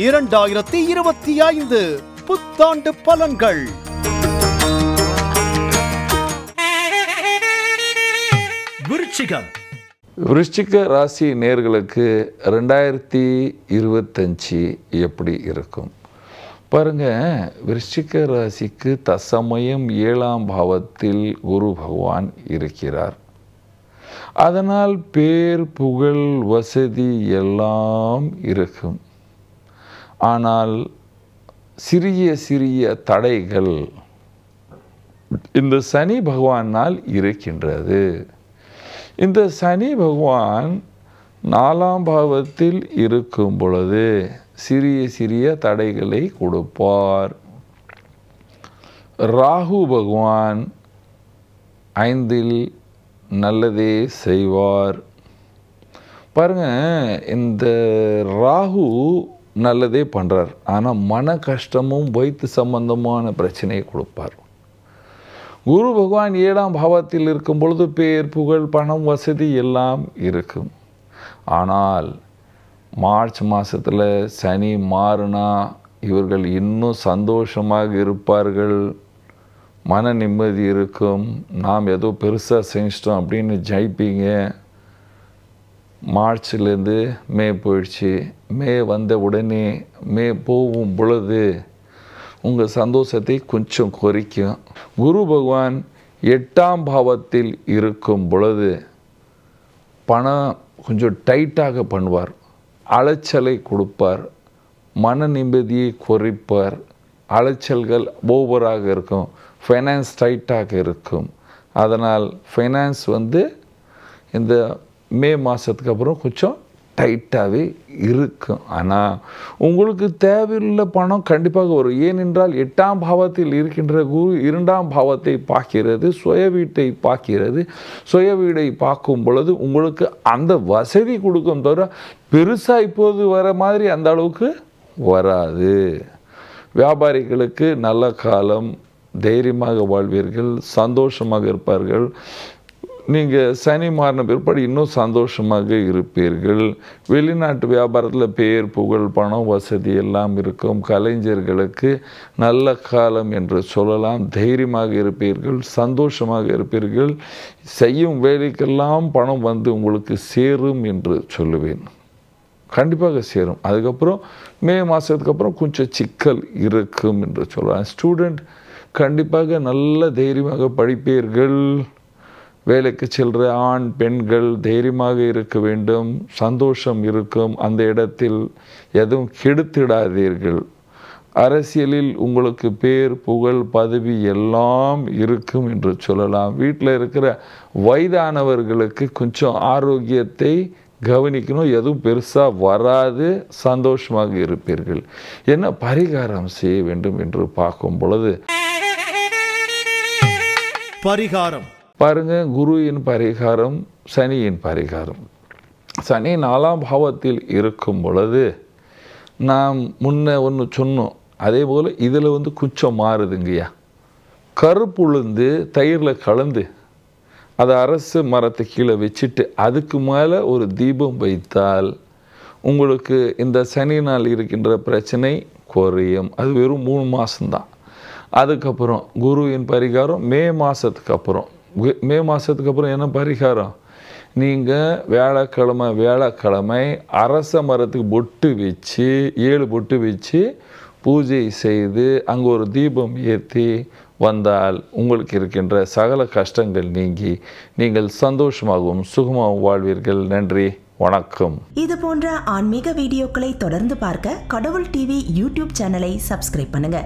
2025 புத்தாண்டு பலன்கள். விருச்சிக ராசி நேயர்களுக்கு 2025 எப்படி இருக்கும் பாருங்க. விருச்சிக ராசிக்கு தசமயம் 7ஆம் பாவத்தில் குரு பகவான் இருக்கிறார். அதனால் பேர் புகழ் வசதி எல்லாம் இருக்கும். ஆனால் சிறிய சிறிய தடைகள் இந்த சனி பகவானால் இருக்கின்றது. இந்த சனி பகவான் 4ஆம் பாவத்தில் இருக்கும் பொழுது சிறிய சிறிய தடைகளை கொடுப்பார். ராகு பகவான் 5இல் நல்லதே செய்வார். பாருங்க, இந்த ராகு நல்லதே பண்ணுறார். ஆனால் மன கஷ்டமும் வயிற்று சம்பந்தமான பிரச்சனையை கொடுப்பார். குரு பகவான் 7ஆம் பாவத்தில் இருக்கும் பொழுது பேர் புகழ் பணம் வசதி எல்லாம் இருக்கும். ஆனால் மார்ச் மாதத்தில் சனி மாறினா இவர்கள் இன்னும் சந்தோஷமாக இருப்பார்கள். மன நிம்மதி இருக்கும். நாம் ஏதோ பெருசாக செஞ்சிட்டோம் அப்படின்னு ஜெயிப்பீங்க. மார்ச்லேருந்து மே போயிடுச்சு. மே வந்த உடனே மே போகும் பொழுது உங்கள் சந்தோஷத்தை கொஞ்சம் குறைக்கும். குரு பகவான் 8ஆம் பாவத்தில் இருக்கும் பொழுது பணம் கொஞ்சம் டைட்டாக பண்ணுவார். அலைச்சலை கொடுப்பார். மன நிம்மதியை குறைப்பார். அலைச்சல்கள் ஓவராக இருக்கும். ஃபைனான்ஸ் டைட்டாக இருக்கும். அதனால் ஃபைனான்ஸ் இந்த மே மாதத்துக்கு அப்புறம் கொஞ்சம் டைட்டாகவே இருக்கும். ஆனால் உங்களுக்கு தேவையுள்ள பணம் கண்டிப்பாக வரும். ஏனென்றால் 8ஆம் பாவத்தில் இருக்கின்ற குரு 2ஆம் பாவத்தை பார்க்கிறது, சுய வீட்டை பார்க்கிறது. சுய வீடை பார்க்கும் பொழுது உங்களுக்கு அந்த வசதி கொடுக்கும் தவிர பெருசாக இப்போது வர மாதிரி அந்த அளவுக்கு வராது. வியாபாரிகளுக்கு நல்ல காலம். தைரியமாக வாழ்வீர்கள். சந்தோஷமாக இருப்பார்கள். நீங்கள் சனி மாறின பிற்பாடு இன்னும் சந்தோஷமாக இருப்பீர்கள். வெளிநாட்டு வியாபாரத்தில் பேர் புகழ் பணம் வசதி எல்லாம் இருக்கும். கலைஞர்களுக்கு நல்ல காலம் என்று சொல்லலாம். தைரியமாக இருப்பீர்கள். சந்தோஷமாக இருப்பீர்கள். செய்யும் வேலைக்கெல்லாம் பணம் உங்களுக்கு சேரும் என்று சொல்லுவேன். கண்டிப்பாக சேரும். அதுக்கப்புறம் மே மாதத்துக்கு அப்புறம் கொஞ்சம் சிக்கல் இருக்கும் என்று சொல்லலாம். ஸ்டூடெண்ட் கண்டிப்பாக நல்ல தைரியமாக படிப்பீர்கள். வேலைக்கு செல்கிற ஆண் பெண்கள் தைரியமாக இருக்க வேண்டும். சந்தோஷம் இருக்கும். அந்த இடத்தில் எதுவும் கெடுத்திடாதீர்கள். அரசியலில் உங்களுக்கு பேர் புகழ் பதவி எல்லாம் இருக்கும் என்று சொல்லலாம். வீட்டில் இருக்கிற வயதானவர்களுக்கு கொஞ்சம் ஆரோக்கியத்தை கவனிக்கணும். எதுவும் பெருசாக வராது. சந்தோஷமாக இருப்பீர்கள். என்ன பரிகாரம் செய்ய வேண்டும் என்று பார்க்கும் பொழுது பாருங்க, குருவின் பரிகாரம், சனியின் பரிகாரம். சனி 4ஆம் பாவத்தில் இருக்கும் பொழுது நாம் முன்ன ஒன்று சொன்னோம். அதே போல் இதில் கொஞ்சம் மாறுதுங்கய்யா. கருப்பு உளுந்து தயிரில் கலந்து அதை அரசு மரத்தை கீழே வச்சுட்டு அதுக்கு மேலே ஒரு தீபம் வைத்தால் உங்களுக்கு இந்த சனினால் இருக்கின்ற பிரச்சனை குறையும். அது வெறும் 3 மாதம்தான். அதுக்கப்புறம் குருவின் பரிகாரம் மே மாதத்துக்கு அப்புறம். மே மாதத்துக்கு அப்புறம் என்ன பரிகாரம்? நீங்கள் வியாழக்கிழமை அரச மரத்துக்கு பொட்டு வச்சு 7 பொட்டு வச்சு பூஜை செய்து அங்கே ஒரு தீபம் ஏற்றி வந்தால் உங்களுக்கு இருக்கின்ற சகல கஷ்டங்கள் நீங்கி நீங்கள் சந்தோஷமாகவும் சுகமாகவும் வாழ்வீர்கள். நன்றி, வணக்கம். இது போன்ற ஆன்மீக வீடியோக்களை தொடர்ந்து பார்க்க கடவுள் டிவி யூடியூப் சேனலை சப்ஸ்கிரைப் பண்ணுங்க.